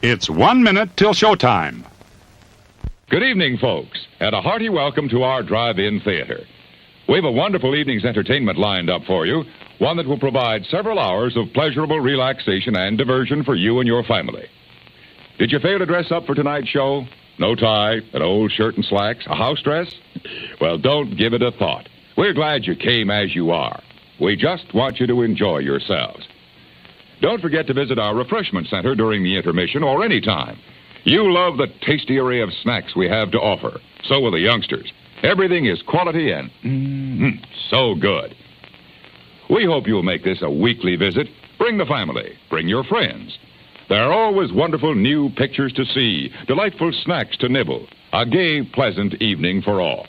It's 1 minute till showtime. Good evening, folks, and a hearty welcome to our drive-in theater. We have a wonderful evening's entertainment lined up for you, one that will provide several hours of pleasurable relaxation and diversion for you and your family. Did you fail to dress up for tonight's show? No tie, an old shirt and slacks, a house dress? Well, don't give it a thought. We're glad you came as you are. We just want you to enjoy yourselves. Don't forget to visit our refreshment center during the intermission or any time. You love the tasty array of snacks we have to offer. So will the youngsters. Everything is quality and so good. We hope you'll make this a weekly visit. Bring the family. Bring your friends. There are always wonderful new pictures to see, delightful snacks to nibble, a gay, pleasant evening for all.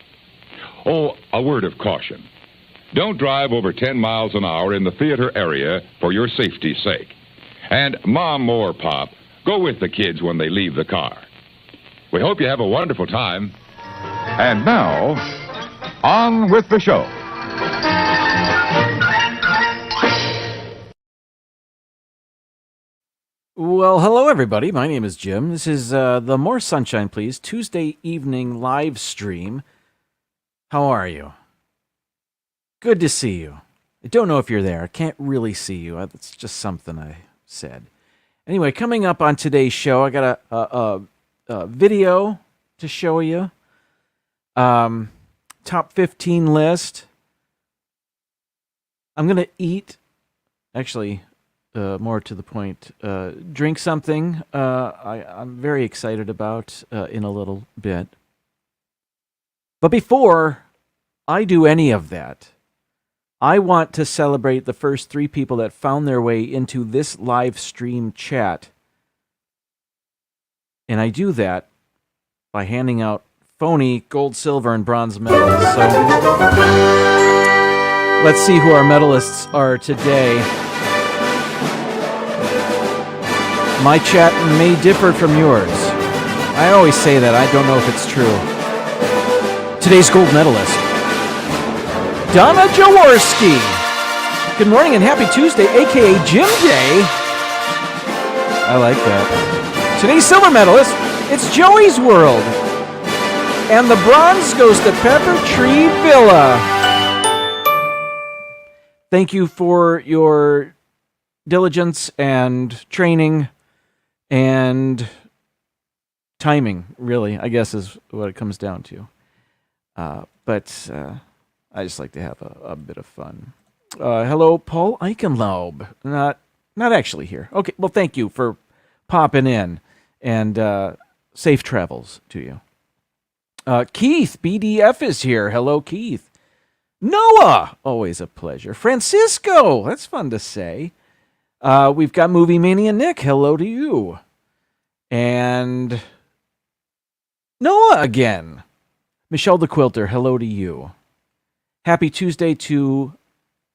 Oh, a word of caution. Don't drive over 10 miles an hour in the theater area for your safety's sake. And Mom or Pop, go with the kids when they leave the car. We hope you have a wonderful time. And now, on with the show. Well, hello, everybody. My name is Jim. This is the More Sunshine, Please Tuesday evening live stream. How are you? Good to see you. I don't know if you're there. I can't really see you. That's just something I said. Anyway, coming up on today's show, I got a video to show you. Top 15 list. I'm going to eat, actually, more to the point, drink something I'm very excited about in a little bit. But before I do any of that, I want to celebrate the first 3 people that found their way into this live stream chat. And I do that by handing out phony gold, silver, and bronze medals. So let's see who our medalists are today. My chat may differ from yours. I always say that. I don't know if it's true. Today's gold medalist, Donna Jaworski. Good morning and happy Tuesday, a.k.a. Jim Day. I like that. Today's silver medalist, it's Joey's World. And the bronze goes to Pepper Tree Villa. Thank you for your diligence and training and timing, really, I guess is what it comes down to. But I just like to have a bit of fun. Hello, Paul Eichenlaub. Not actually here. Okay, well, thank you for popping in, and safe travels to you. Keith, BDF is here. Hello, Keith. Noah, always a pleasure. Francisco, that's fun to say. We've got Movie Mania Nick. Hello to you. And Noah again. Michelle the Quilter, hello to you. Happy Tuesday to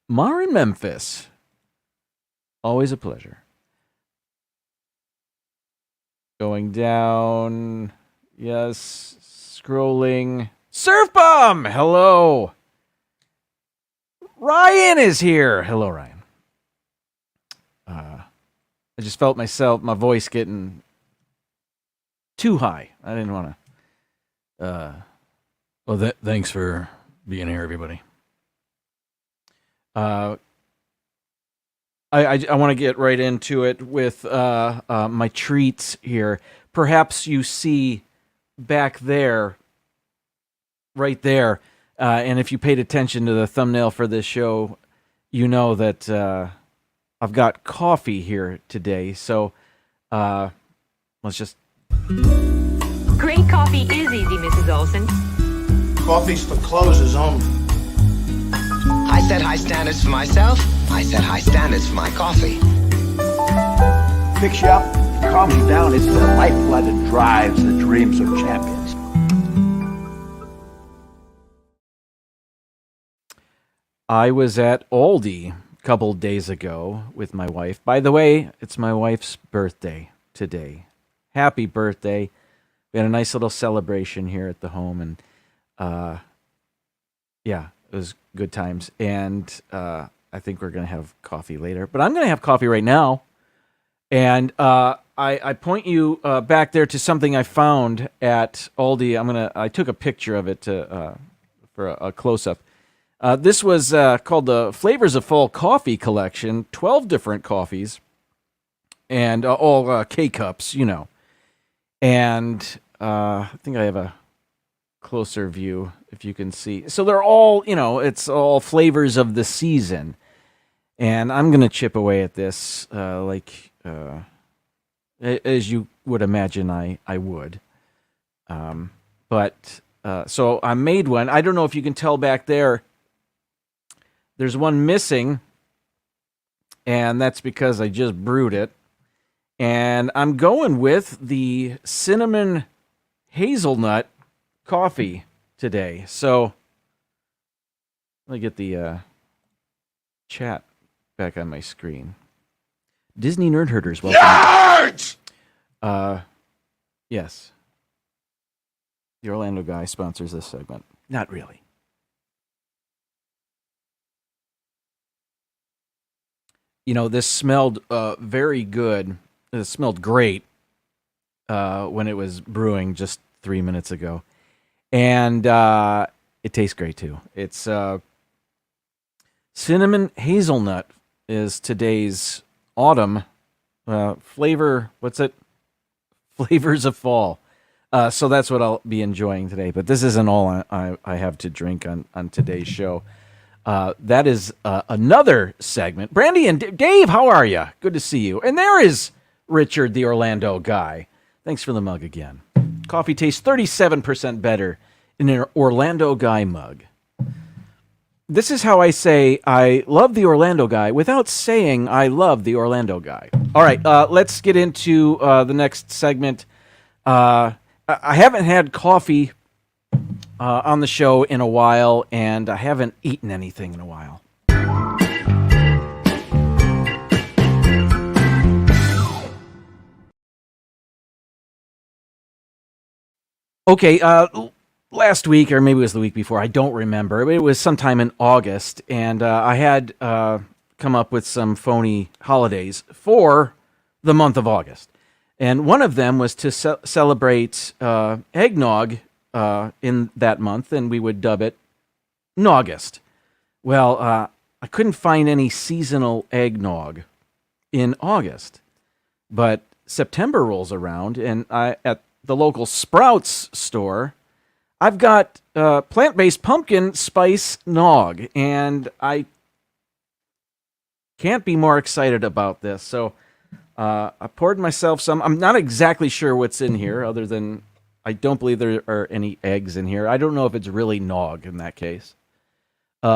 Mar in Memphis. Always a pleasure. Going down. Yes. Scrolling. Surf Bomb! Hello. Ryan is here. Hello, Ryan. I just felt my voice getting too high. I didn't want to. Well, thanks for being here, everybody. I want to get right into it with my treats here. Perhaps you see back there, right there, and if you paid attention to the thumbnail for this show, you know that I've got coffee here today. So let's just... Great coffee is easy, Mrs. Olson. Coffee's for closers only. I set high standards for myself. I set high standards for my coffee. Picks you up, calms you down. It's the lifeblood that drives the dreams of champions. I was at Aldi a couple days ago with my wife. By the way, it's my wife's birthday today. Happy birthday. We had a nice little celebration here at the home, and yeah, it was good times. And I think we're going to have coffee later, but I'm going to have coffee right now. And I I point you back there to something I found at Aldi. I took a picture of it for a close-up. This was called the Flavors of Fall Coffee Collection. 12 different coffees, and all K-cups, you know. And I think I have a closer view, if you can see. So they're all, it's all flavors of the season. And I'm going to chip away at this as you would imagine I would. So I made one. I don't know if you can tell back there. There's one missing, and that's because I just brewed it. And I'm going with the cinnamon hazelnut coffee today. So let me get the chat back on my screen. Disney Nerd Herders, welcome. Nerds! Yes. The Orlando guy sponsors this segment. Not really. This smelled very good. It smelled great when it was brewing just 3 minutes ago. And it tastes great, too. It's cinnamon hazelnut is today's autumn flavor. What's it? Flavors of fall. So that's what I'll be enjoying today. But this isn't all I have to drink on today's show. That is another segment. Brandy and Dave, how are you? Good to see you. And there is Richard, the Orlando guy. Thanks for the mug again. Coffee tastes 37% better in an Orlando guy mug. This is how I say I love the Orlando guy without saying I love the Orlando guy. All right, let's get into the next segment. I haven't had coffee on the show in a while, and I haven't eaten anything in a while. Okay, last week, or maybe it was the week before, I don't remember. It was sometime in August, and I had come up with some phony holidays for the month of August. And one of them was to celebrate eggnog in that month, and we would dub it August. Well, I couldn't find any seasonal eggnog in August, but September rolls around, and at the local Sprouts store, I've got plant-based pumpkin spice nog, and I can't be more excited about this. So I poured myself some. I'm not exactly sure what's in here, other than I don't believe there are any eggs in here. I don't know if it's really nog in that case.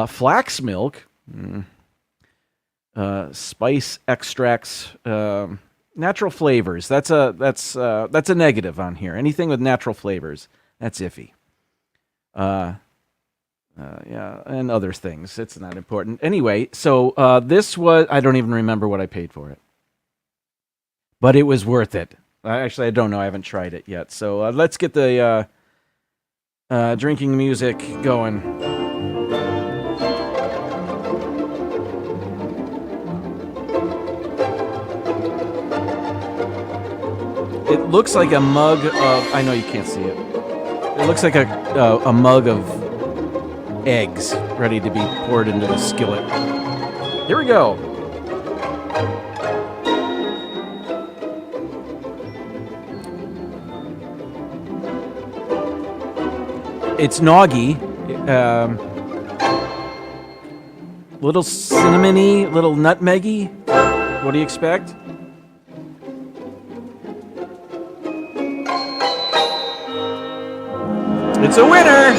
Flax milk, spice extracts, natural flavors. That's a negative on here. Anything with natural flavors, that's iffy. Yeah, and other things. It's not important. Anyway, so this was, I don't even remember what I paid for it. But it was worth it. Actually, I don't know. I haven't tried it yet. So let's get the drinking music going. It looks like a mug of, I know you can't see it. It looks like a mug of eggs ready to be poured into the skillet. Here we go. It's noggy, little cinnamony, little nutmeggy. What do you expect? It's a winner!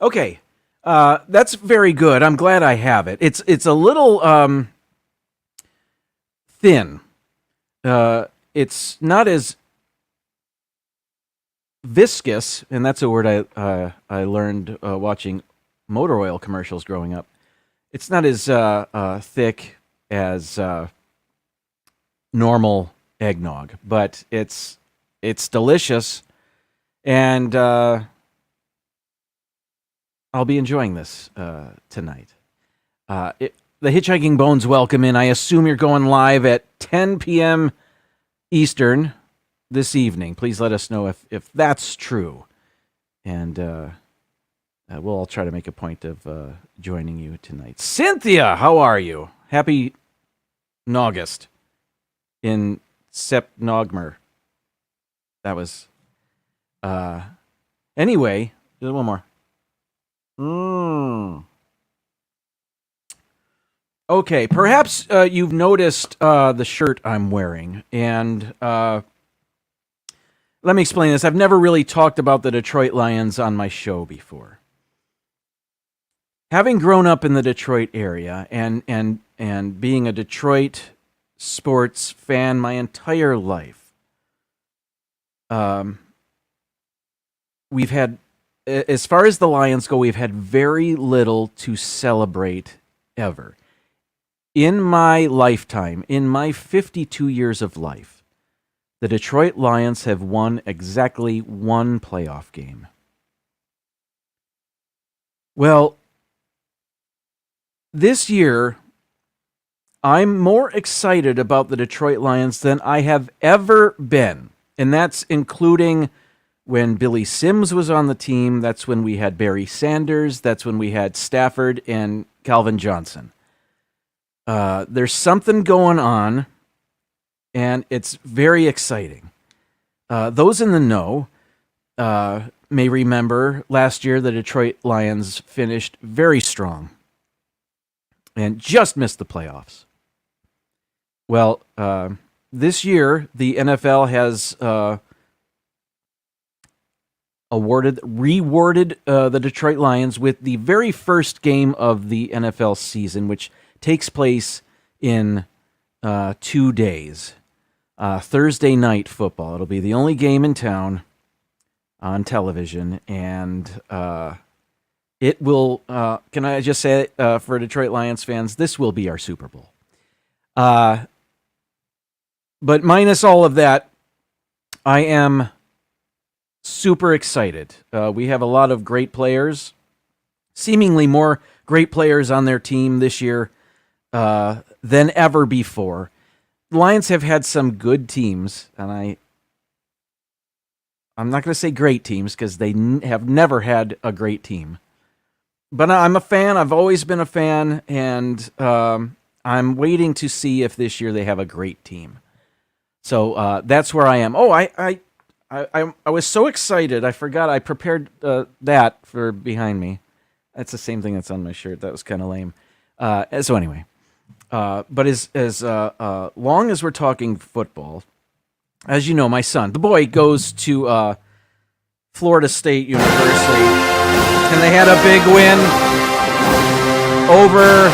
Okay, that's very good. I'm glad I have it. It's a little thin. It's not as viscous, and that's a word I learned watching motor oil commercials growing up. It's not as thick as normal eggnog, but it's delicious, and I'll be enjoying this tonight. the Hitchhiking Bones welcome in. I assume you're going live at 10 p.m. Eastern this evening. Please let us know if that's true. And we'll all try to make a point of joining you tonight. Cynthia, how are you? Happy August in Sepnogmer. That was... Anyway, just one more. Okay, perhaps you've noticed the shirt I'm wearing, and let me explain this. I've never really talked about the Detroit Lions on my show before. Having grown up in the Detroit area and being a Detroit sports fan my entire life, we've had, as far as the Lions go, we've had very little to celebrate ever. In my lifetime, in my 52 years of life, the Detroit Lions have won exactly one playoff game. Well, this year, I'm more excited about the Detroit Lions than I have ever been. And that's including when Billy Sims was on the team. That's when we had Barry Sanders. That's when we had Stafford and Calvin Johnson. There's something going on, and it's very exciting. Those in the know may remember last year the Detroit Lions finished very strong and just missed the playoffs. Well, this year the NFL has rewarded the Detroit Lions with the very first game of the NFL season, which takes place in 2 days. Thursday night football. It'll be the only game in town on television, and it will, can I just say, for Detroit Lions fans, this will be our Super Bowl. But minus all of that, I am super excited. We have a lot of great players, seemingly more great players on their team this year than ever before. The Lions have had some good teams, and I'm not going to say great teams because they have never had a great team. But I'm a fan. I've always been a fan, and I'm waiting to see if this year they have a great team. So that's where I am. Oh, I was so excited. I forgot I prepared that for behind me. That's the same thing that's on my shirt. That was kind of lame. So anyway, but as long as we're talking football, as you know, my son, the boy, goes to Florida State University, and they had a big win over.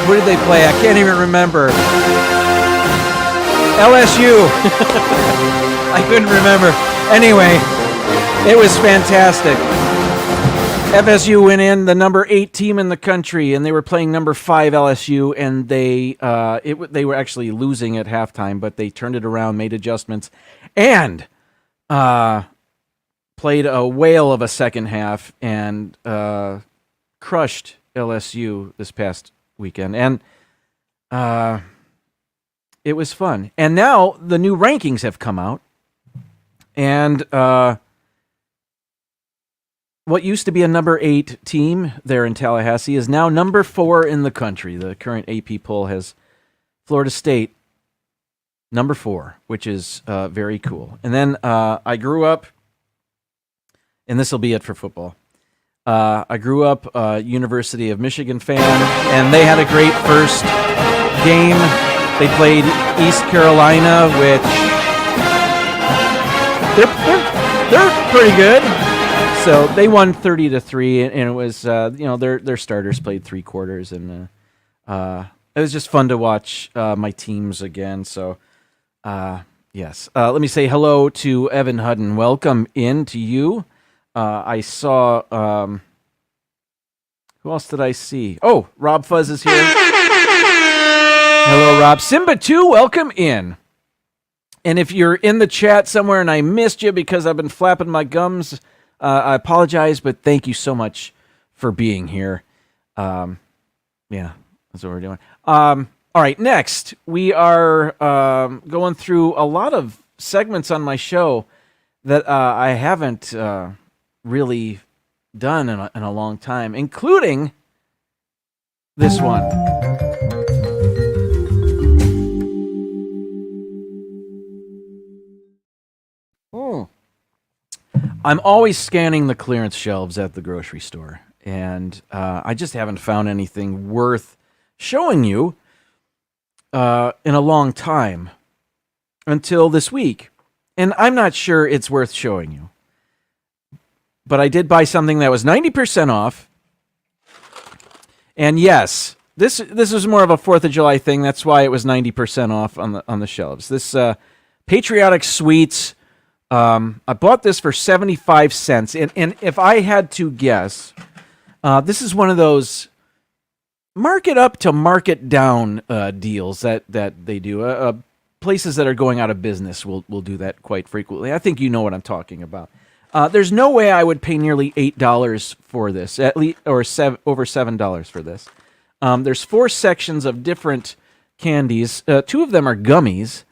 Who did they play? I can't even remember. LSU. I couldn't remember. Anyway, it was fantastic. FSU went in, the number 8 team in the country, and they were playing number 5 LSU, and they were actually losing at halftime, but they turned it around, made adjustments, and played a whale of a second half and crushed LSU this past weekend. And it was fun. And now the new rankings have come out, and what used to be a number 8 team there in Tallahassee is now number 4 in the country. The current AP poll has Florida State number 4, which is very cool. And then I grew up, and this will be it for football. I grew up a University of Michigan fan, and they had a great first game. They played East Carolina, which they're pretty good. So they won 30-3, and it was their starters played 3 quarters, and it was just fun to watch my teams again. So yes, let me say hello to Evan Hudden. Welcome in to you. I saw who else did I see? Oh, Rob Fuzz is here. Hello, Rob. Simba 2, welcome in. And if you're in the chat somewhere and I missed you because I've been flapping my gums, I apologize, but thank you so much for being here. Yeah, that's what we're doing. All right, next we are going through a lot of segments on my show that I haven't really done in a long time, including this one. I'm always scanning the clearance shelves at the grocery store, and I just haven't found anything worth showing you in a long time until this week. And I'm not sure it's worth showing you. But I did buy something that was 90% off. And yes, this was more of a 4th of July thing. That's why it was 90% off on the shelves. This Patriotic Sweets, I bought this for 75 cents. And if I had to guess, this is one of those market up to market down deals that they do. Places that are going out of business will do that quite frequently. I think you know what I'm talking about. There's no way I would pay nearly $8 for this, at least, or over $7 for this. There's 4 sections of different candies. 2 of them are gummies.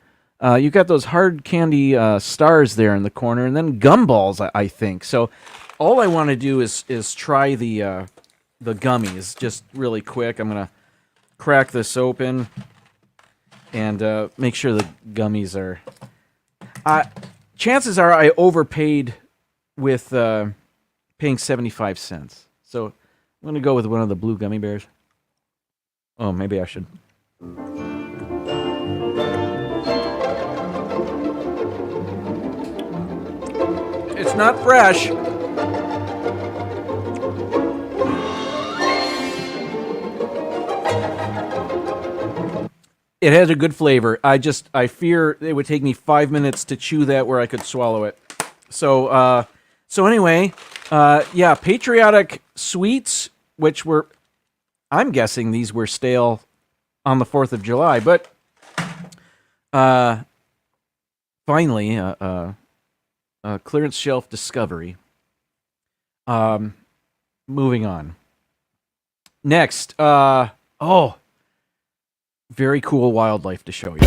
You got those hard candy stars there in the corner, and then gumballs, I think. So all I want to do is try the gummies just really quick. I'm gonna crack this open and make sure the gummies are. Chances are I overpaid with paying 75 cents. So I'm gonna go with one of the blue gummy bears. Oh, maybe I should. It's not fresh. It has a good flavor. I fear it would take me 5 minutes to chew that where I could swallow it. So anyway, Patriotic Sweets, which were, I'm guessing these were stale on the 4th of July, but finally, clearance shelf discovery. Moving on. Next, very cool wildlife to show you.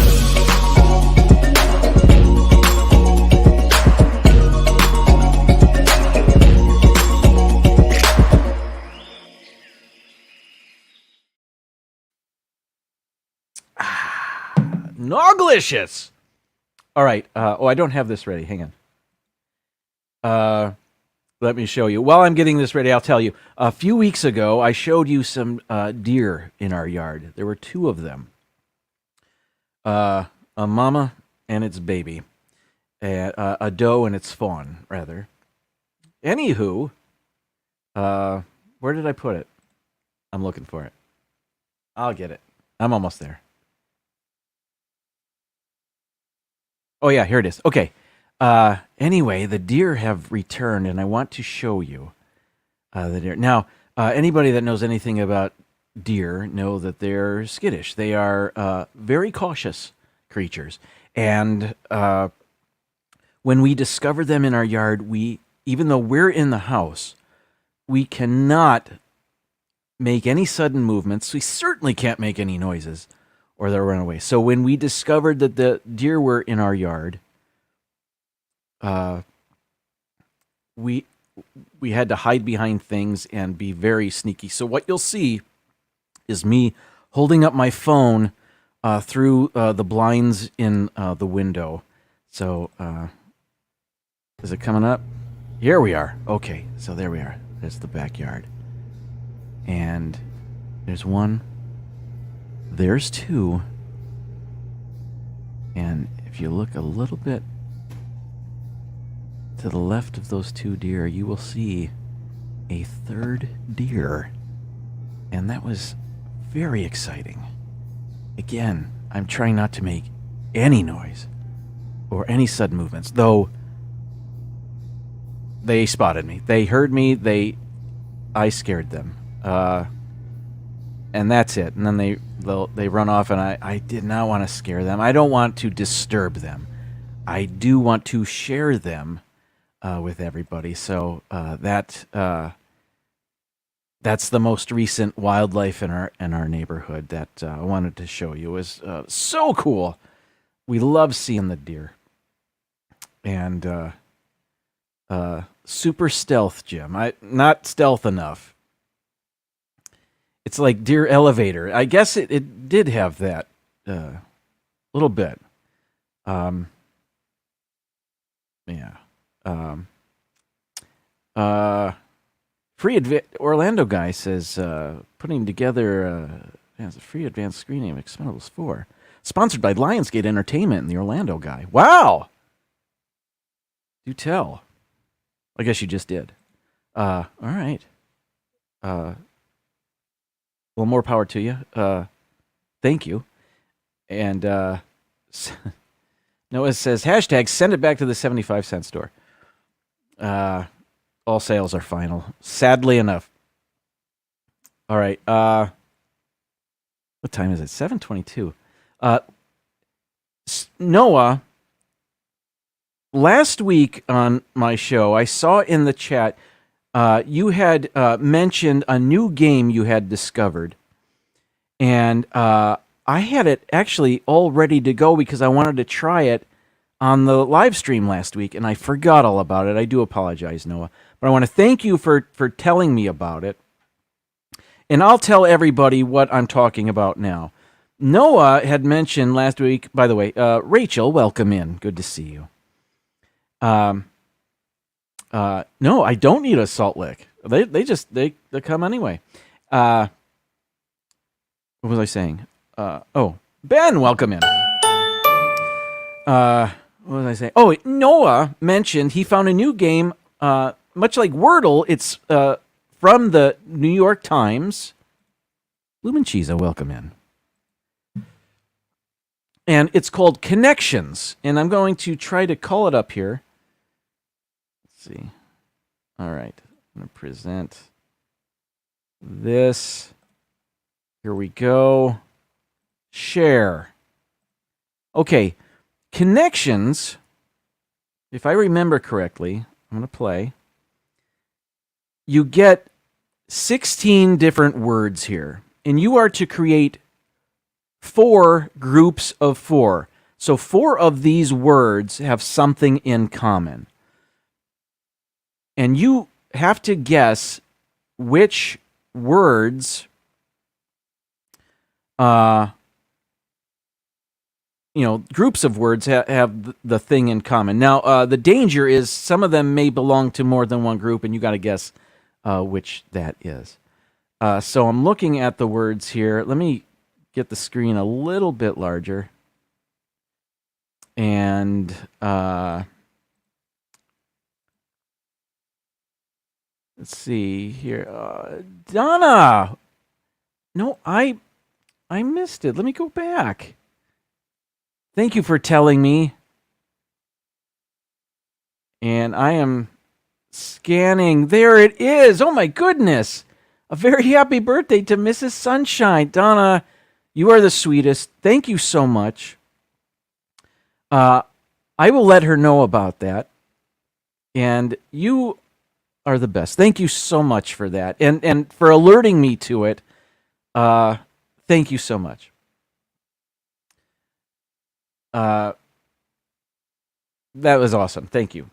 Noglicious! All right. I don't have this ready. Hang on. Let me show you. While I'm getting this ready, I'll tell you. A few weeks ago, I showed you some deer in our yard. There were 2 of them. A mama and its baby. A doe and its fawn, rather. Anywho, where did I put it? I'm looking for it. I'll get it. I'm almost there. Oh, yeah, here it is. Okay. Anyway, the deer have returned, and I want to show you the deer. Now, anybody that knows anything about deer know that they're skittish. They are very cautious creatures. And when we discover them in our yard, even though we're in the house, we cannot make any sudden movements. We certainly can't make any noises, or they'll run away. So when we discovered that the deer were in our yard, we had to hide behind things and be very sneaky. So what you'll see is me holding up my phone through the blinds in the window. So is it coming up? Here we are. Okay, so there we are. There's the backyard. And there's 1. There's 2. And if you look a little bit to the left of those 2 deer, you will see a 3rd deer. And that was very exciting. Again, I'm trying not to make any noise or any sudden movements, though they spotted me. They heard me. I scared them. And that's it. And then they run off, and I did not want to scare them. I don't want to disturb them. I do want to share them with everybody. So that that's the most recent wildlife in our neighborhood that I wanted to show you. It was so cool. We love seeing the deer. And super stealth, Jim. Not stealth enough. It's like deer elevator. I guess it did have that little bit. Yeah. Orlando guy says putting together a free advanced screening of Expendables 4, sponsored by Lionsgate Entertainment and the Orlando guy. Wow. Do tell. I guess you just did. All right. Well, more power to you. Thank you. And Noah says, hashtag send it back to the 75-cent store. All sales are final. Sadly enough. All right. What time is it? 7:22. Noah, last week on my show, I saw in the chat you had mentioned a new game you had discovered. And I had it actually all ready to go because I wanted to try it on the live stream last week, and I forgot all about it. I do apologize, Noah. But I want to thank you for telling me about it. And I'll tell everybody what I'm talking about now. Noah had mentioned last week, by the way, Rachel, welcome in. Good to see you. No, I don't need a salt lick. They come anyway. What was I saying? Ben, welcome in. What was I saying? Oh, Noah mentioned he found a new game, much like Wordle. It's from the New York Times. Lumen Cheesa, welcome in. And it's called Connections. And I'm going to try to call it up here. Let's see. All right. I'm going to present this. Here we go. Share. Okay. Connections, if I remember correctly, I'm going to play. You get 16 different words here, and you are to create 4 groups of 4. So 4 of these words have something in common. And you have to guess which words groups of words have the thing in common. Now, the danger is some of them may belong to more than one group, and you got to guess which that is. So I'm looking at the words here. Let me get the screen a little bit larger. And let's see here. Donna! No, I missed it. Let me go back. Thank you for telling me. And I am scanning. There it is. Oh, my goodness. A very happy birthday to Mrs. Sunshine. Donna, you are the sweetest. Thank you so much. I will let her know about that. And you are the best. Thank you so much for that. And for alerting me to it. Thank you so much. That was awesome. Thank you.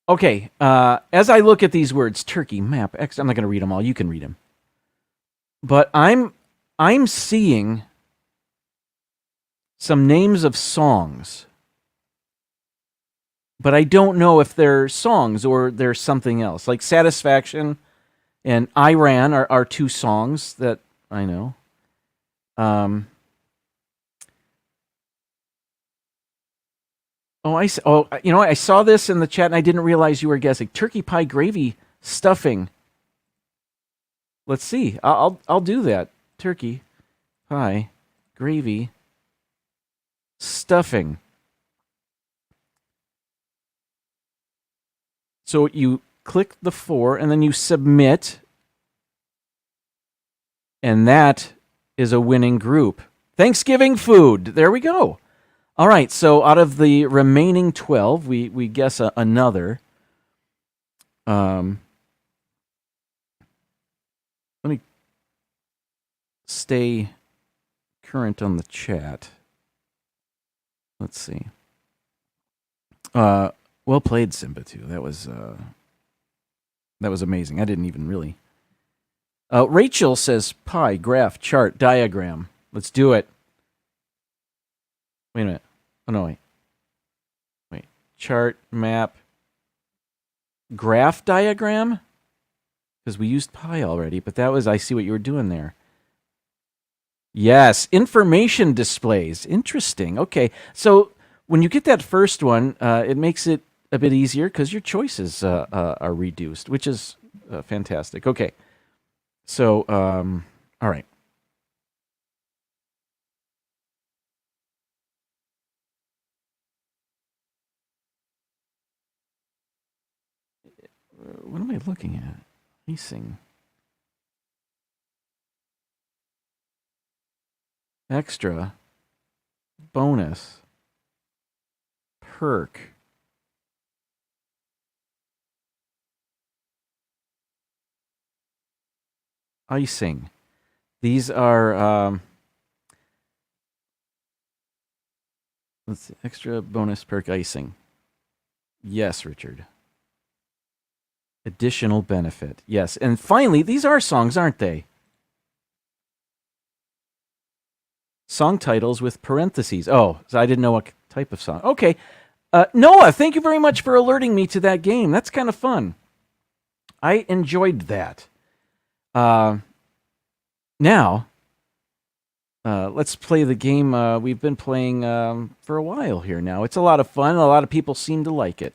Okay, as I look at these words, turkey, map, X, I'm not going to read them all. You can read them. But I'm seeing some names of songs. But I don't know if they're songs or they're something else. Like Satisfaction and Iran are 2 songs that I know. I saw this in the chat and I didn't realize you were guessing. Turkey pie gravy stuffing. Let's see. I'll do that. Turkey pie gravy stuffing. So you click the 4 and then you submit. And that is a winning group. Thanksgiving food. There we go. All right, so out of the remaining 12, we guess another. stay current on the chat. Let's see. Well played, Simba, too. That was amazing. I didn't even really... Rachel says pie, graph, chart, diagram. Let's do it. Wait a minute. Oh, no, wait. Wait. Chart, map, graph, diagram? Because we used pie already, but that was... I see what you were doing there. Yes, information displays. Interesting. Okay, so when you get that first one, it makes it a bit easier because your choices are reduced, which is fantastic. Okay, so, all right. What am I looking at? Icing. Extra. Bonus. Perk. Icing. These are let's see, extra bonus perk icing. Yes, Richard. Additional benefit. Yes. And finally, these are songs, aren't they? Song titles with parentheses. Oh, so I didn't know what type of song. Okay. Noah, thank you very much for alerting me to that game. That's kind of fun. I enjoyed that. Now, let's play the game we've been playing for a while here now. It's a lot of fun. A lot of people seem to like it.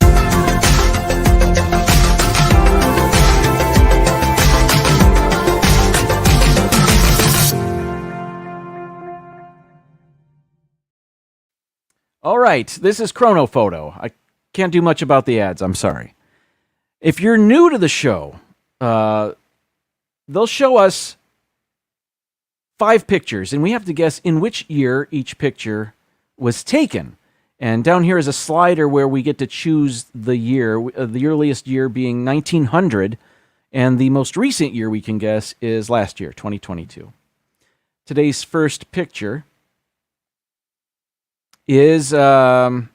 All right, this is Chrono Photo. I can't do much about the ads, I'm sorry. If you're new to the show, they'll show us 5 pictures, and we have to guess in which year each picture was taken. And down here is a slider where we get to choose the year, the earliest year being 1900, and the most recent year we can guess is last year, 2022. Today's first picture is back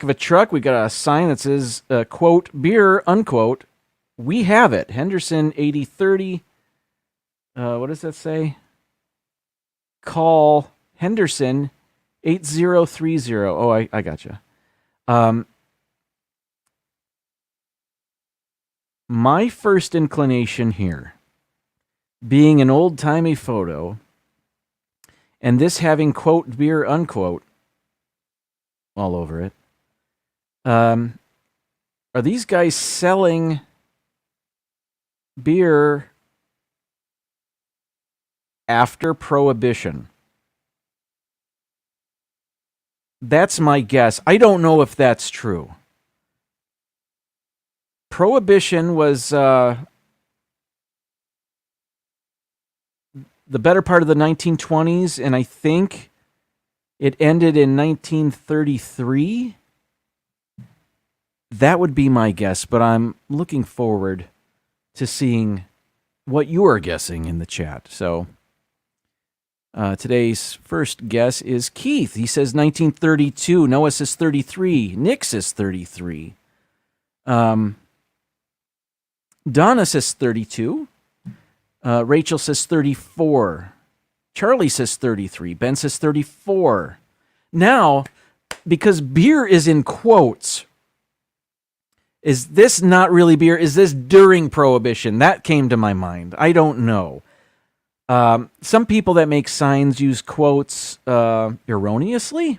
of a truck. We got a sign that says, quote, beer, unquote, we have it. Henderson 8030. What does that say? Call Henderson 8030. Oh, I gotcha. My first inclination here, being an old-timey photo, and this having, quote, beer, unquote, all over it. Are these guys selling beer after Prohibition? That's my guess. I don't know if that's true. Prohibition was the better part of the 1920s, and I think it ended in 1933. That would be my guess, but I'm looking forward to seeing what you are guessing in the chat. So today's first guess is Keith. He says 1932. Noah says 33. Nick says 33. Donna says 32. Rachel says 34. Charlie says 33. Ben says 34. Now, because beer is in quotes, is this not really beer? Is this during Prohibition? That came to my mind. I don't know. Some people that make signs use quotes erroneously,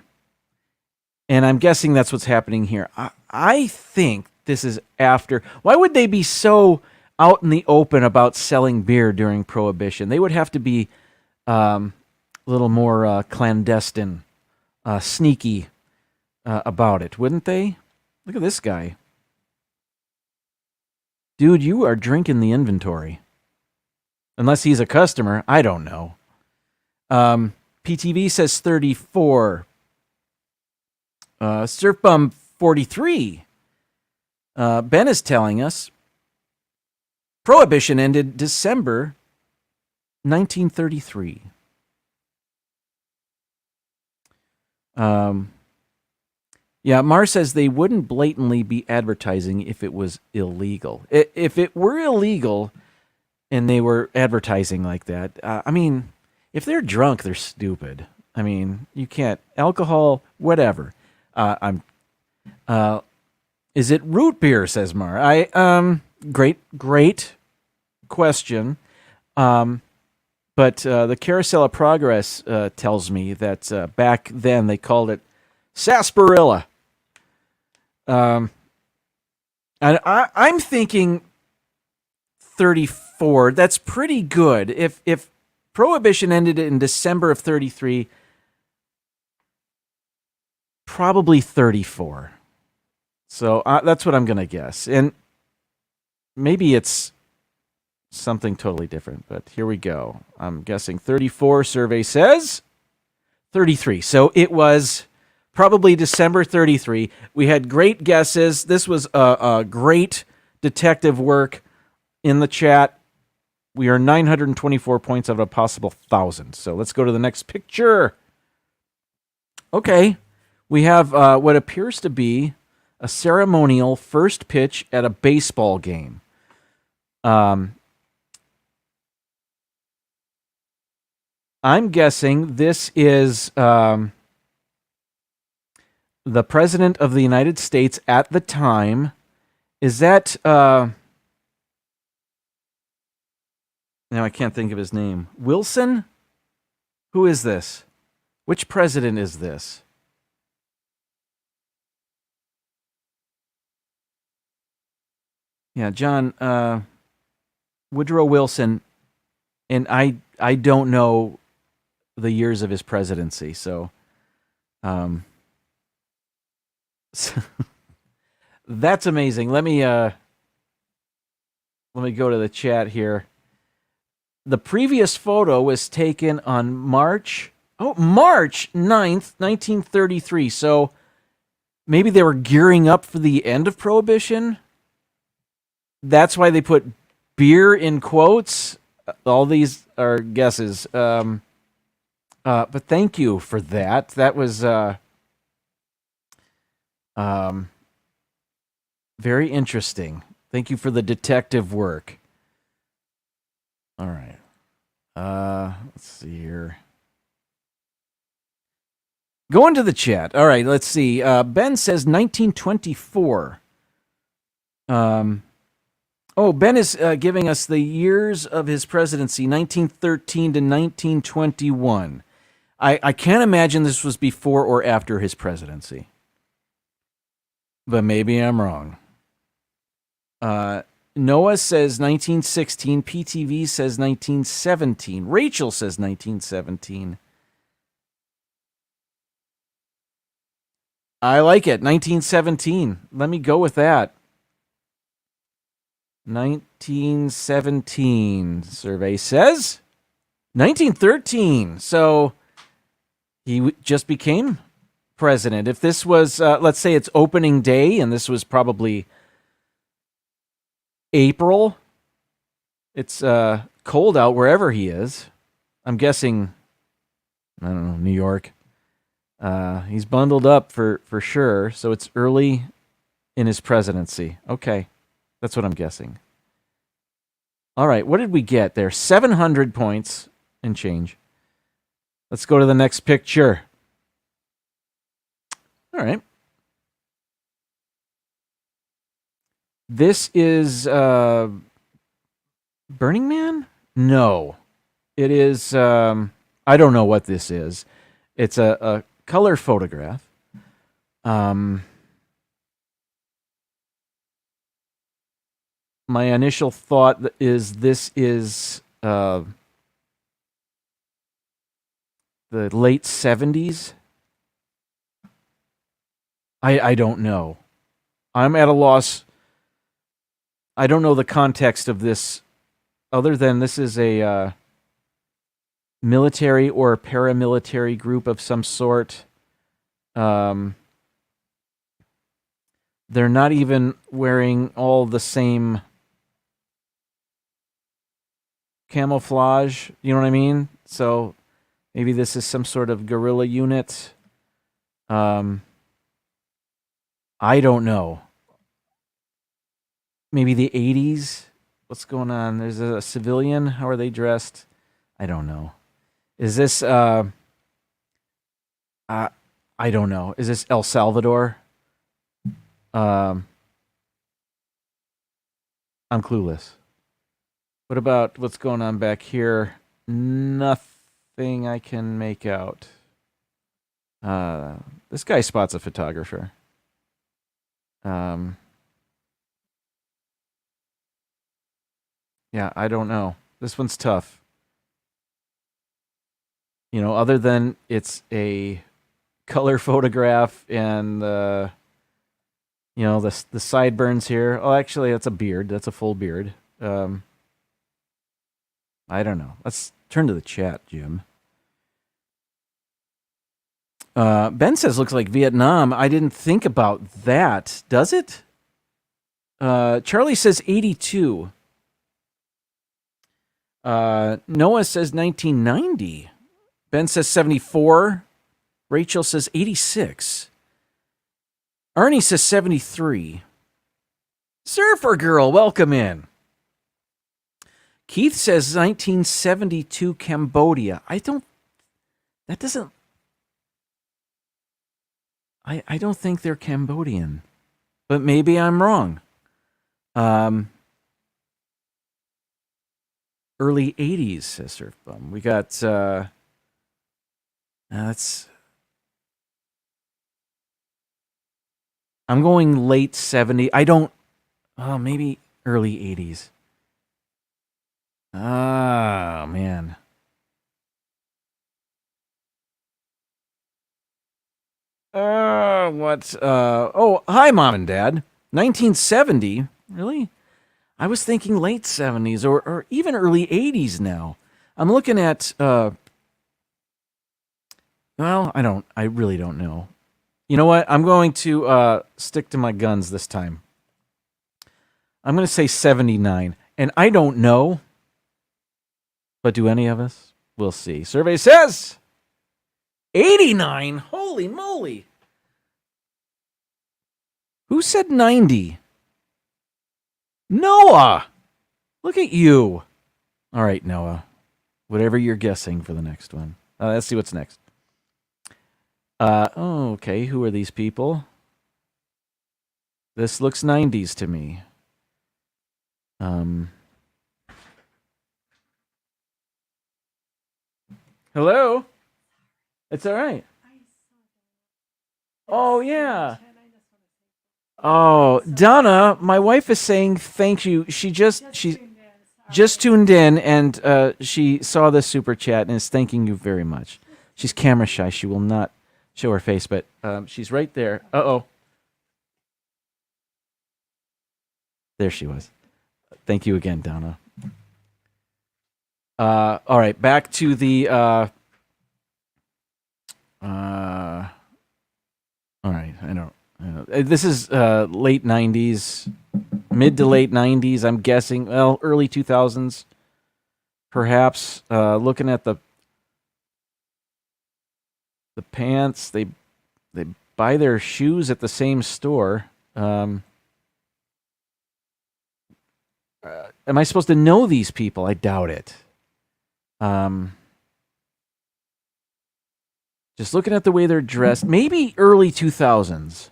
and I'm guessing that's what's happening here. I think this is after. Why would they be so out in the open about selling beer during Prohibition? They would have to be a little more clandestine, sneaky about it, wouldn't they? Look at this guy. Dude, you are drinking the inventory. Unless he's a customer, I don't know. PTV says 34. Surfbum 43. Ben is telling us Prohibition ended December 1933. Yeah, Mar says they wouldn't blatantly be advertising if it was illegal. If it were illegal and they were advertising like that, I mean, if they're drunk, they're stupid. I mean, you can't alcohol, whatever. Is it root beer? Says Mar. Great question. But the Carousel of Progress tells me that back then they called it sarsaparilla. And I'm thinking 34. That's pretty good. If Prohibition ended in December of 33, probably 34. So that's what I'm going to guess. And maybe it's something totally different, but here we go. I'm guessing 34. Survey says 33. So it was probably December 33. We had great guesses. This was a great detective work in the chat. We are 924 points out of a possible 1,000. So let's go to the next picture. Okay. We have what appears to be a ceremonial first pitch at a baseball game. I'm guessing this is the President of the United States at the time. Is that... now I can't think of his name. Wilson? Who is this? Which president is this? Yeah, John, Woodrow Wilson, and I don't know the years of his presidency, so that's amazing. Let me go to the chat here. The previous photo was taken on March 9th, 1933. So maybe they were gearing up for the end of Prohibition. That's why they put beer in quotes. All these are guesses. But thank you for that. That was very interesting. Thank you for the detective work. All right. Let's see here. Go into the chat. All right, let's see. Ben says 1924. Ben is giving us the years of his presidency, 1913 to 1921. I can't imagine this was before or after his presidency. But maybe I'm wrong. Noah says 1916. PTV says 1917. Rachel says 1917. I like it. 1917. Let me go with that. 1917. Survey says 1913. So he just became president. If this was, let's say it's opening day, and this was probably April. It's cold out wherever he is. I'm guessing, I don't know, New York. He's bundled up for sure, so it's early in his presidency. Okay, that's what I'm guessing. All right, what did we get there? 700 points and change. Let's go to the next picture. All right. This is Burning Man? No. It is, I don't know what this is. It's a color photograph. My initial thought is this is the late 70s. I don't know. I'm at a loss. I don't know the context of this, other than this is a military or paramilitary group of some sort. They're not even wearing all the same camouflage. You know what I mean? So maybe this is some sort of guerrilla unit. I don't know. Maybe the 80s? What's going on? There's a civilian. How are they dressed? I don't know. Is this, I don't know. Is this El Salvador? I'm clueless. What about what's going on back here? Nothing I can make out. This guy spots a photographer. Yeah, I don't know. This one's tough. You know, other than it's a color photograph and the sideburns here. Oh, actually, that's a beard. That's a full beard. I don't know. Let's turn to the chat, Jim. Ben says looks like Vietnam. I didn't think about that. Does it? Charlie says 82. Noah says 1990. Ben says 74. Rachel says 86. Arnie says 73. Surfer Girl, welcome in. Keith says 1972 Cambodia. I don't think they're Cambodian, but maybe I'm wrong. Early 80s, says Surf Bum. We got, I'm going late 70s. Maybe early 80s. Ah, man. Hi, Mom and Dad. 1970? Really? I was thinking late 70s or even early 80s now. I'm looking at, I really don't know. You know what? I'm going to stick to my guns this time. I'm going to say 79. And I don't know. But do any of us? We'll see. Survey says 89. Holy moly. Who said 90? Noah. Look at you. All right, Noah. Whatever you're guessing for the next one. Let's see what's next. Okay, who are these people? This looks 90s to me. Hello? It's all right. Oh, yeah. Oh, Donna, my wife is saying thank you. She just tuned in and she saw the super chat and is thanking you very much. She's camera shy. She will not show her face, but she's right there. Uh-oh. There she was. Thank you again, Donna. All right, back to the all right, I know. This is late 90s, mid to late 90s, I'm guessing. Well, early 2000s, perhaps. Looking at the pants, they buy their shoes at the same store. Am I supposed to know these people? I doubt it. Just looking at the way they're dressed, maybe early 2000s.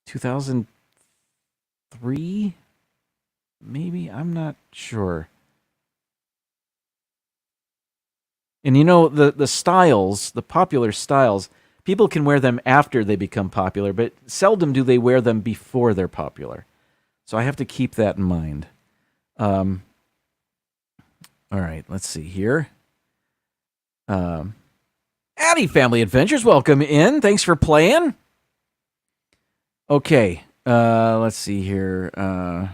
2003? Maybe? I'm not sure. And you know, the styles, the popular styles, people can wear them after they become popular, but seldom do they wear them before they're popular. So I have to keep that in mind. All right, let's see here. Addy Family Adventures, welcome in. Thanks for playing. Okay, let's see here. All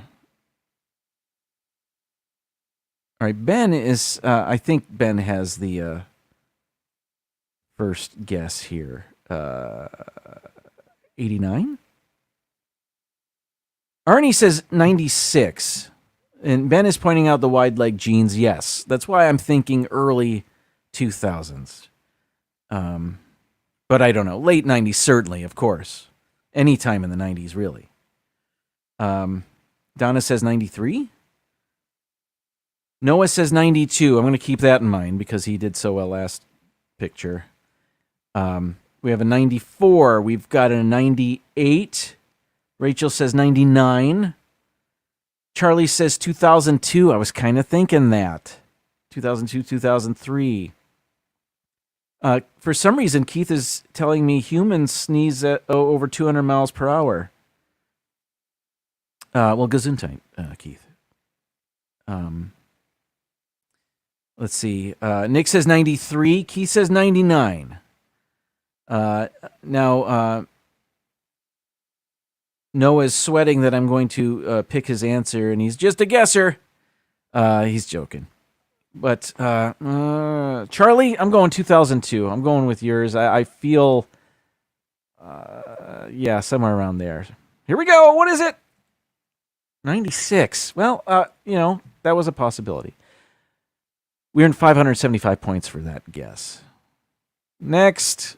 right, Ben is, I think Ben has the first guess here. 89? Arnie says 96. And Ben is pointing out the wide leg jeans. Yes. That's why I'm thinking early 2000s. But I don't know. Late 90s, certainly, of course. Any time in the 90s, really. Donna says 93. Noah says 92. I'm going to keep that in mind because he did so well last picture. We have a 94. We've got a 98. Rachel says 99. Charlie says 2002. I was kind of thinking that. 2002, 2003. For some reason, Keith is telling me humans sneeze at over 200 miles per hour. Well, Gesundheit, Keith. Let's see. Nick says 93. Keith says 99. Now, Noah's sweating that I'm going to pick his answer, and he's just a guesser. He's joking. But Charlie, I'm going 2002. I'm going with yours. I feel, somewhere around there. Here we go. What is it? 96. Well, that was a possibility. We earned 575 points for that guess. Next,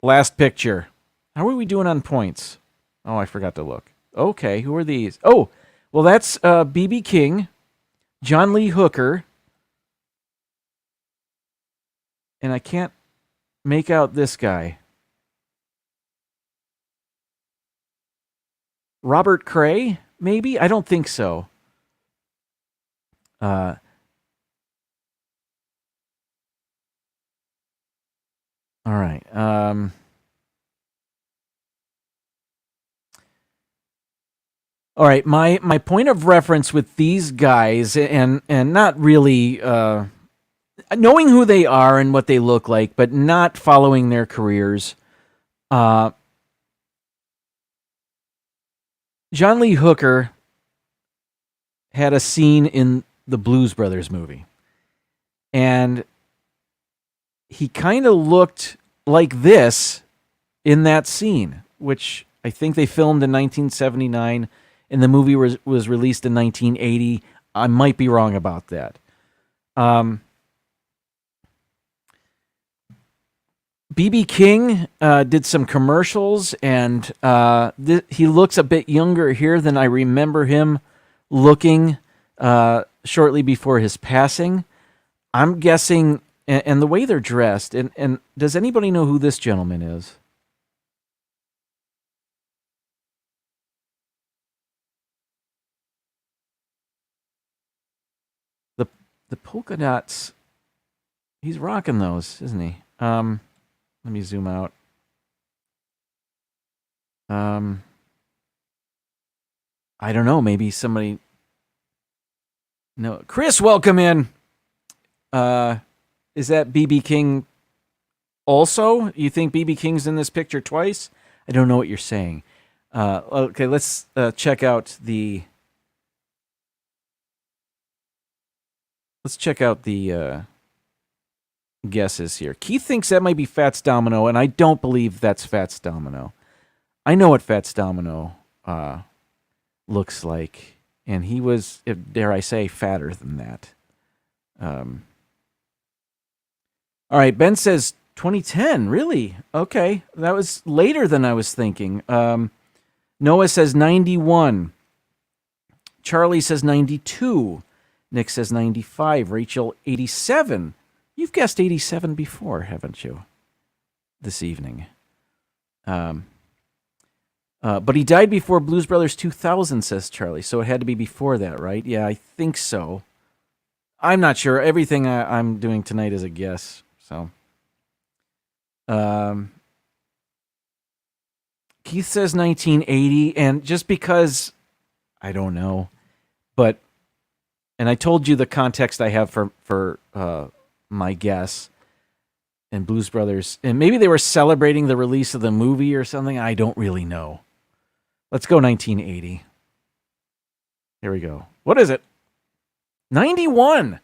last picture. How are we doing on points? Oh, I forgot to look. Okay, who are these? Oh, well, that's B.B. King, John Lee Hooker, and I can't make out this guy. Robert Cray, maybe? I don't think so. All right. All right. My point of reference with these guys, and not really knowing who they are and what they look like, but not following their careers. John Lee Hooker had a scene in the Blues Brothers movie, and he kind of looked like this in that scene, which I think they filmed in 1979, and the movie was released in 1980. I might be wrong about that. B.B. King did some commercials, and he looks a bit younger here than I remember him looking shortly before his passing. I'm guessing, and the way they're dressed, and does anybody know who this gentleman is? The polka dots, he's rocking those, isn't he? Let me zoom out. I don't know, maybe somebody... No, Chris, welcome in. Is that B.B. King also? You think B.B. King's in this picture twice? I don't know what you're saying. Okay, let's check out the... Let's check out the guesses here. Keith thinks that might be Fats Domino, and I don't believe that's Fats Domino. I know what Fats Domino looks like, and he was, dare I say, fatter than that. All right, Ben says 2010. Really? Okay, that was later than I was thinking. Noah says 91. Charlie says 92. Nick says 95. Rachel, 87. You've guessed 87 before, haven't you? This evening. But he died before Blues Brothers 2000, says Charlie. So it had to be before that, right? Yeah, I think so. I'm not sure. Everything I'm doing tonight is a guess. So, Keith says 1980, and just because I don't know, but. And I told you the context I have for my guess. And Blues Brothers. And maybe they were celebrating the release of the movie or something. I don't really know. Let's go 1980. Here we go. What is it? 91.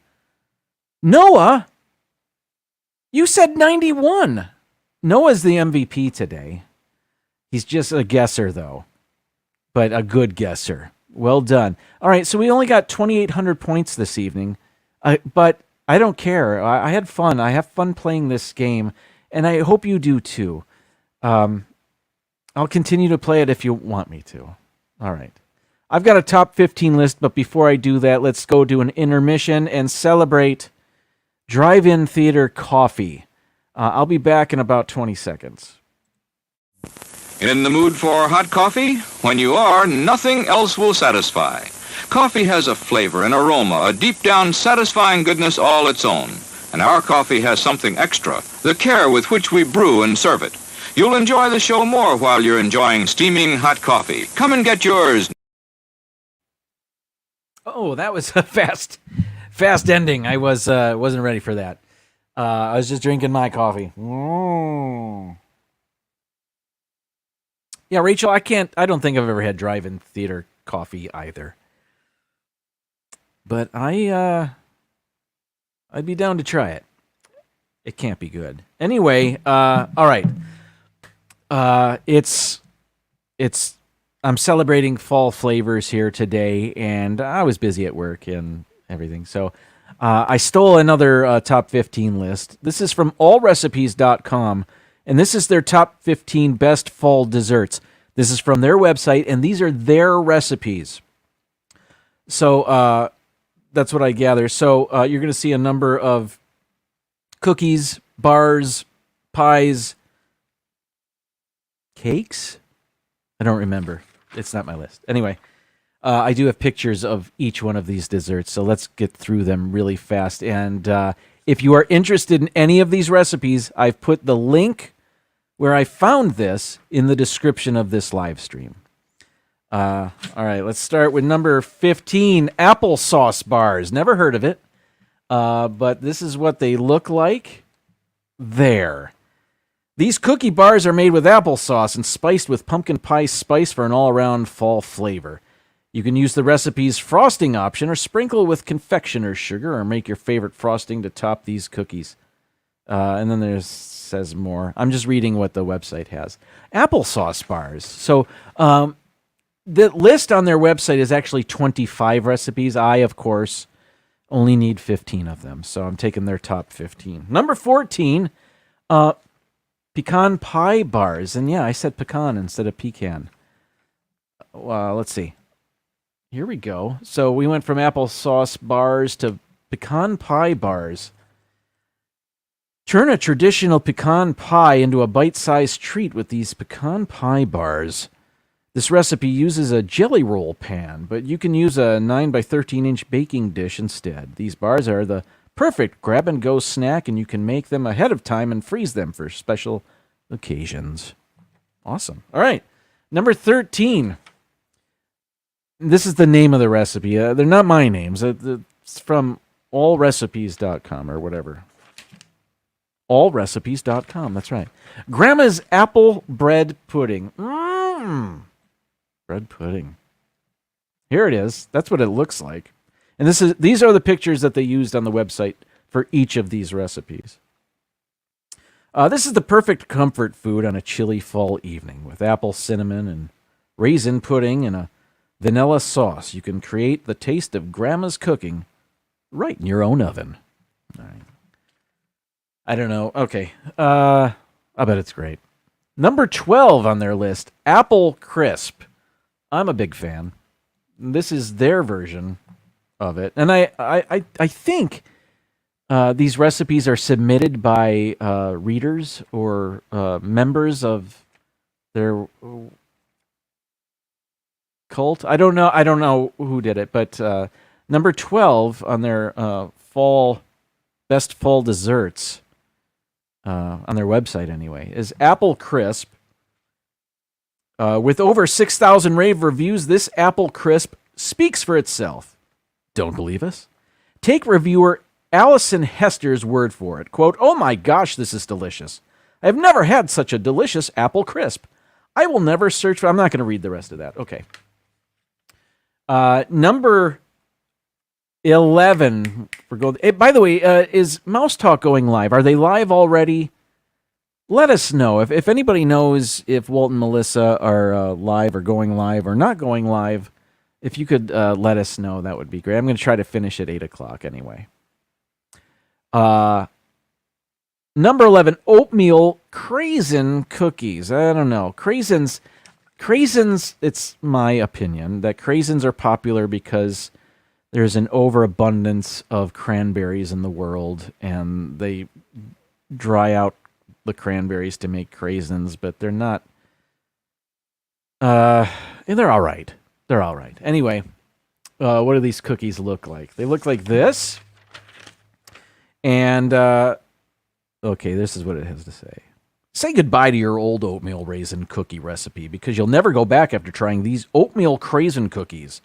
Noah? You said 91. Noah's the MVP today. He's just a guesser, though. but a good guesser. Well done. All right, so we only got 2,800 points this evening, but I don't care. I had fun. I have fun playing this game, and I hope you do too. I'll continue to play it if you want me to. All right. I've got a top 15 list, but before I do that, let's go do an intermission and celebrate drive-in theater coffee. I'll be back in about 20 seconds. In the mood for hot coffee? When you are, nothing else will satisfy. Coffee has a flavor, an aroma, a deep-down satisfying goodness all its own. And our coffee has something extra, the care with which we brew and serve it. You'll enjoy the show more while you're enjoying steaming hot coffee. Come and get yours. Oh, that was a fast ending. I wasn't ready for that. I was just drinking my coffee. Yeah, Rachel, I don't think I've ever had drive-in theater coffee either. But I'd be down to try it. It can't be good. Anyway, all right. I'm celebrating fall flavors here today, and I was busy at work and everything. So I stole another top 15 list. This is from allrecipes.com, and this is their top 15 best fall desserts. This is from their website, and these are their recipes. So that's what I gather. So you're going to see a number of cookies, bars, pies, cakes? I don't remember. It's not my list. Anyway, I do have pictures of each one of these desserts, so let's get through them really fast. And if you are interested in any of these recipes, I've put the link where I found this in the description of this live stream. All right, let's start with number 15, Applesauce Bars. Never heard of it, but this is what they look like. There. These cookie bars are made with applesauce and spiced with pumpkin pie spice for an all-around fall flavor. You can use the recipe's frosting option or sprinkle with confectioner's sugar or make your favorite frosting to top these cookies. And then there says more. I'm just reading what the website has. Applesauce bars. So the list on their website is actually 25 recipes. I, of course, only need 15 of them. So I'm taking their top 15. Number 14, pecan pie bars. And yeah, I said pecan instead of pecan. Let's see. Here we go. So we went from applesauce bars to pecan pie bars. Turn a traditional pecan pie into a bite-sized treat with these pecan pie bars. This recipe uses a jelly roll pan, but you can use a 9 by 13 inch baking dish instead. These bars are the perfect grab-and-go snack, and you can make them ahead of time and freeze them for special occasions. Awesome. All right. Number 13. This is the name of the recipe. They're not my names. It's from allrecipes.com or whatever. Allrecipes.com. That's right. Gramma's apple bread pudding. Bread pudding. Here it is. That's what it looks like. And these are the pictures that they used on the website for each of these recipes. This is the perfect comfort food on a chilly fall evening with apple, cinnamon, and raisin pudding and a vanilla sauce. You can create the taste of Grandma's cooking right in your own oven. All right. I don't know. Okay. I bet it's great. Number 12 on their list, Apple Crisp. I'm a big fan. This is their version of it. And I think these recipes are submitted by readers or members of their cult. I don't know who did it, but number 12 on their best fall desserts on their website anyway is Apple Crisp. With over 6,000 rave reviews, this Apple Crisp speaks for itself. Don't believe us? Take reviewer Allison Hester's word for it. Quote, "Oh my gosh, this is delicious. I have never had such a delicious Apple Crisp. I will never search for..." I'm not going to read the rest of that. Okay. Number 11. By the way, is Mouse Talk going live? Are they live already? Let us know if anybody knows if Walt and Melissa are live or going live or not going live. If you could let us know, that would be great. I'm going to try to finish at 8 o'clock anyway. Number 11, oatmeal craisin cookies. I don't know. Craisins, it's my opinion that craisins are popular because there's an overabundance of cranberries in the world, and they dry out the cranberries to make craisins, but they're not. They're all right. They're all right. Anyway, what do these cookies look like? They look like this. And, okay, this is what it has to say. Say goodbye to your old oatmeal raisin cookie recipe because you'll never go back after trying these oatmeal craisin cookies.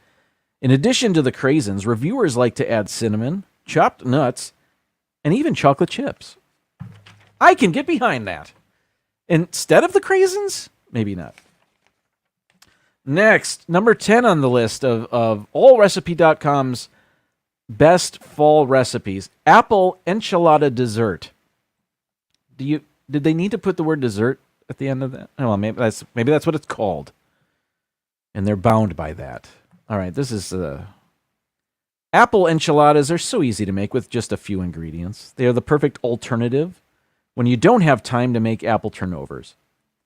In addition to the craisins, reviewers like to add cinnamon, chopped nuts, and even chocolate chips. I can get behind that. Instead of the craisins? Maybe not. Next, number 10 on the list of allrecipe.com's best fall recipes. Apple enchilada dessert. Did they need to put the word dessert at the end of that? Oh, well, maybe that's what it's called. And they're bound by that. All right, this is apple enchiladas are so easy to make with just a few ingredients. They are the perfect alternative when you don't have time to make apple turnovers.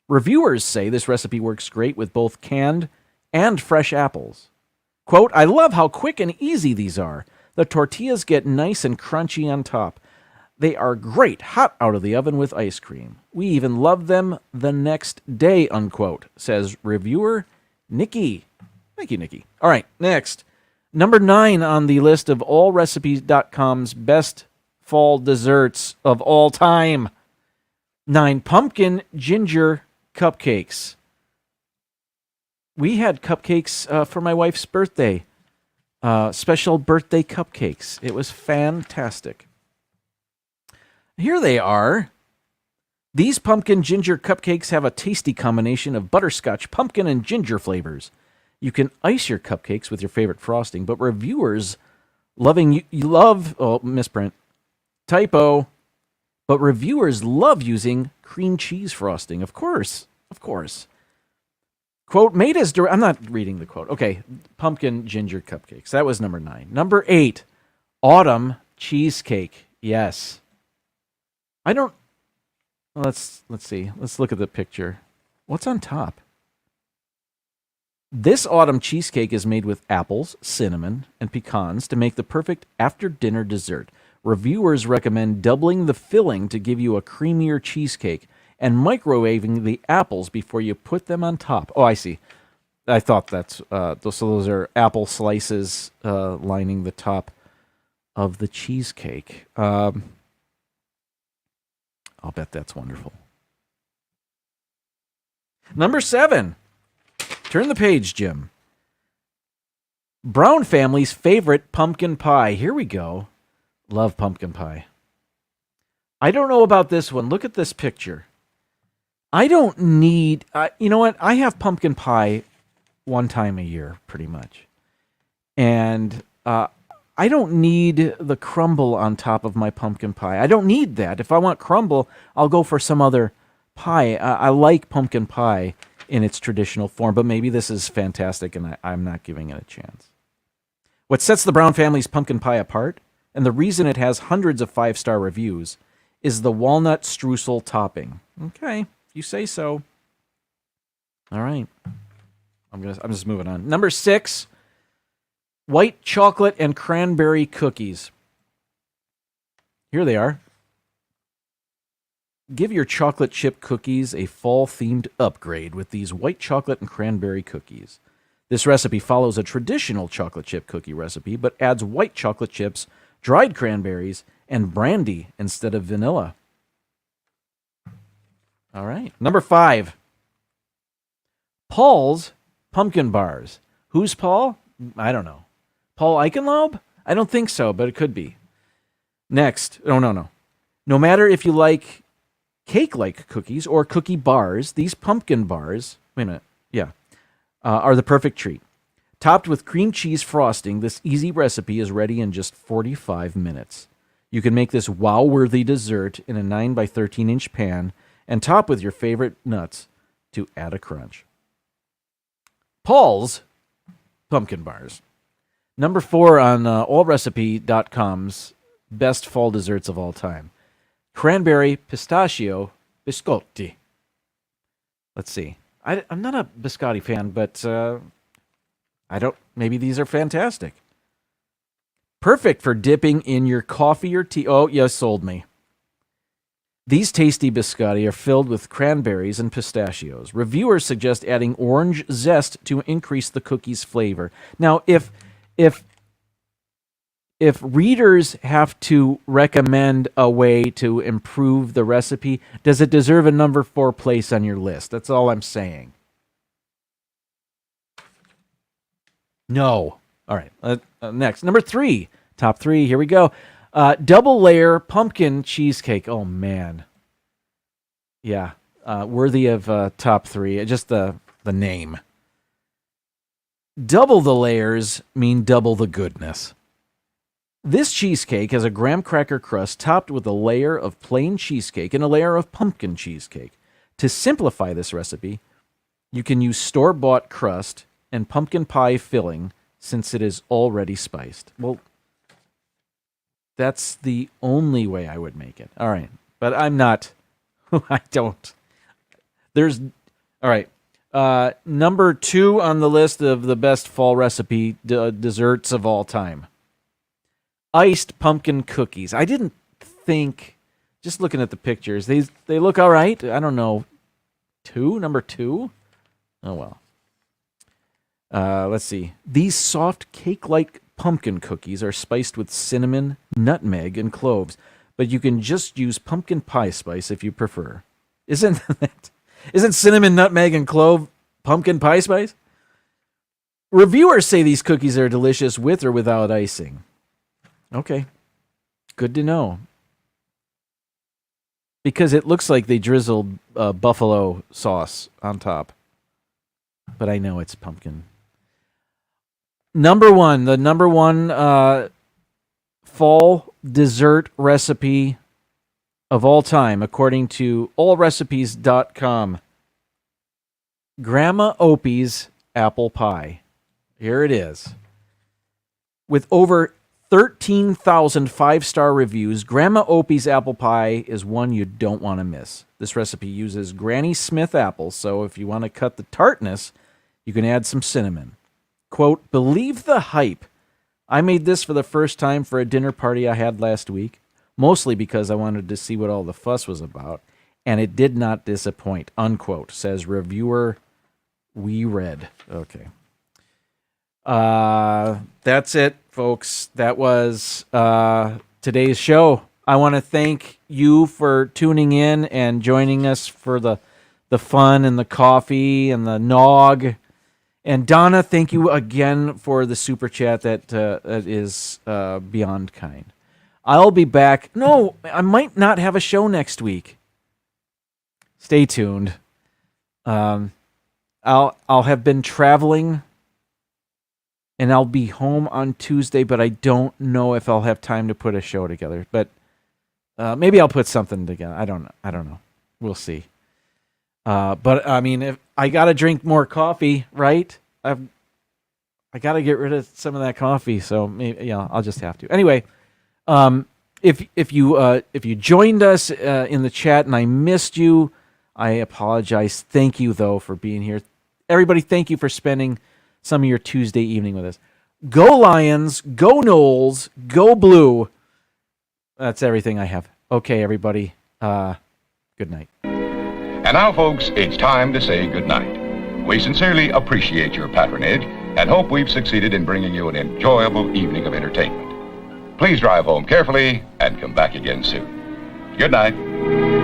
Reviewers say this recipe works great with both canned and fresh apples. Quote, I love how quick and easy these are. The tortillas get nice and crunchy on top. They are great hot out of the oven with ice cream. We even love them the next day, unquote, says reviewer Nikki. Thank you, Nikki. All right, next. Number 9 on the list of allrecipes.com's best fall desserts of all time. 9, pumpkin ginger cupcakes. We had cupcakes for my wife's birthday. Special birthday cupcakes. It was fantastic. Here they are. These pumpkin ginger cupcakes have a tasty combination of butterscotch, pumpkin, and ginger flavors. You can ice your cupcakes with your favorite frosting, but reviewers misprint. Typo. But reviewers love using cream cheese frosting. Of course. Quote, made as I'm not reading the quote. Okay, pumpkin ginger cupcakes. That was number 9. Number 8, autumn cheesecake. Yes. Let's see. Let's look at the picture. What's on top? This autumn cheesecake is made with apples, cinnamon, and pecans to make the perfect after-dinner dessert. Reviewers recommend doubling the filling to give you a creamier cheesecake and microwaving the apples before you put them on top. Oh, I see. I thought that's... so those are apple slices lining the top of the cheesecake. I'll bet that's wonderful. Number 7. Turn the page, Jim. Brown family's favorite pumpkin pie. Here we go. Love pumpkin pie. I don't know about this one. Look at this picture. I don't need... you know what? I have pumpkin pie one time a year, pretty much. And I don't need the crumble on top of my pumpkin pie. I don't need that. If I want crumble, I'll go for some other pie. I like pumpkin pie in its traditional form, but maybe this is fantastic and I'm not giving it a chance. What sets the Brown family's pumpkin pie apart, and the reason it has hundreds of 5-star reviews, is the walnut streusel topping. Okay, you say so. All right. I'm just moving on. Number 6, white chocolate and cranberry cookies. Here they are. Give your chocolate chip cookies a fall-themed upgrade with these white chocolate and cranberry cookies. This recipe follows a traditional chocolate chip cookie recipe, but adds white chocolate chips, dried cranberries, and brandy instead of vanilla. All right. Number 5. Paul's Pumpkin Bars. Who's Paul? I don't know. Paul Eichenlaub? I don't think so, but it could be. Next. Oh, no. No matter if you like cake-like cookies or cookie bars, these pumpkin bars, are the perfect treat. Topped with cream cheese frosting, this easy recipe is ready in just 45 minutes. You can make this wow-worthy dessert in a 9 by 13-inch pan and top with your favorite nuts to add a crunch. Paul's Pumpkin Bars. Number 4 on allrecipe.com's best fall desserts of all time. Cranberry, Pistachio, Biscotti. Let's see. I'm not a Biscotti fan, but maybe these are fantastic. Perfect for dipping in your coffee or tea. Oh, you sold me. These tasty biscotti are filled with cranberries and pistachios. Reviewers suggest adding orange zest to increase the cookie's flavor. Now, if readers have to recommend a way to improve the recipe, does it deserve a number 4 place on your list? That's all I'm saying. No. All right. Next, number 3. Top 3. Here we go. Double layer pumpkin cheesecake. Oh, man. Yeah. Worthy of top 3. Just the name. Double the layers mean double the goodness. This cheesecake has a graham cracker crust topped with a layer of plain cheesecake and a layer of pumpkin cheesecake. To simplify this recipe, you can use store-bought crust and pumpkin pie filling since it is already spiced. Well, that's the only way I would make it. All right. But I'm not. I don't. All right. Number 2 on the list of the best fall recipe desserts of all time. Iced pumpkin cookies. I didn't think, just looking at the pictures, they look all right. I don't know. Number 2? Oh, well. Let's see. These soft cake-like pumpkin cookies are spiced with cinnamon, nutmeg, and cloves, but you can just use pumpkin pie spice if you prefer. Isn't cinnamon, nutmeg, and clove pumpkin pie spice? Reviewers say these cookies are delicious with or without icing. Okay. Good to know. Because it looks like they drizzled buffalo sauce on top. But I know it's pumpkin. Number 1. The number 1 fall dessert recipe of all time, according to allrecipes.com. Gramma Opie's apple pie. Here it is. With over 13,000 5-star reviews, Gramma Opie's apple pie is one you don't want to miss. This recipe uses Granny Smith apples, so if you want to cut the tartness, you can add some cinnamon. Quote, believe the hype. I made this for the first time for a dinner party I had last week, mostly because I wanted to see what all the fuss was about, and it did not disappoint, unquote, says reviewer We Read. Okay. That's it, folks. That was today's show. I want to thank you for tuning in and joining us for the fun and the coffee and the nog. And Donna, thank you again for the super chat that is beyond kind. I'll be back. No, I might not have a show next week. Stay tuned. I'll have been traveling, and I'll be home on Tuesday, but I don't know if I'll have time to put a show together. But maybe I'll put something together. I don't know. We'll see. But I mean, if I gotta drink more coffee, right? I gotta get rid of some of that coffee, so maybe I'll just have to. Anyway, if you joined us in the chat and I missed you, I apologize. Thank you though for being here. Everybody, thank you for spending some of your Tuesday evening with us. Go Lions, go Knowles, go Blue. That's everything I have. Okay, everybody. Good night. And now, folks, it's time to say goodnight. We sincerely appreciate your patronage and hope we've succeeded in bringing you an enjoyable evening of entertainment. Please drive home carefully and come back again soon. Good night.